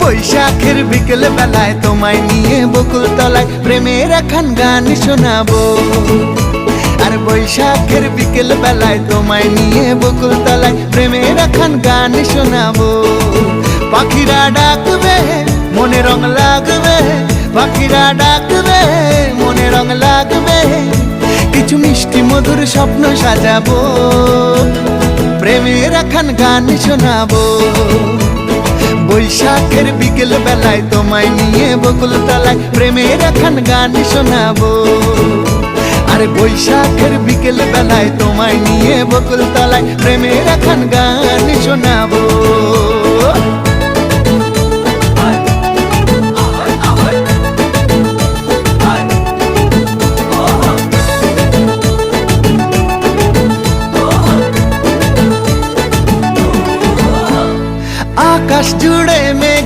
বৈশাখের বিকেল বেলায় তোমায় নিয়ে বকুল তলায় প্রেমের একখান গান শোনাবো। আর বৈশাখের বিকেল বেলায় তোমায় নিয়ে বকুল তলায় প্রেমের একখান গান শোনাবো। পাখিরা ডাকবে মনে রং লাগবে, পাখিরা ডাকবে মনে রং লাগবে, কিছু মিষ্টি মধুর স্বপ্ন সাজাবো, প্রেমের একখান গান শোনাবো। বৈশাখের বিকেল বেলায় তোমায় নিয়ে বকুল তলায় প্রেমের একখান গান শোনাবো। আরে বৈশাখের বিকেল বেলায় তোমায় নিয়ে বকুল তলায় প্রেমের একখান গান শোনাবো।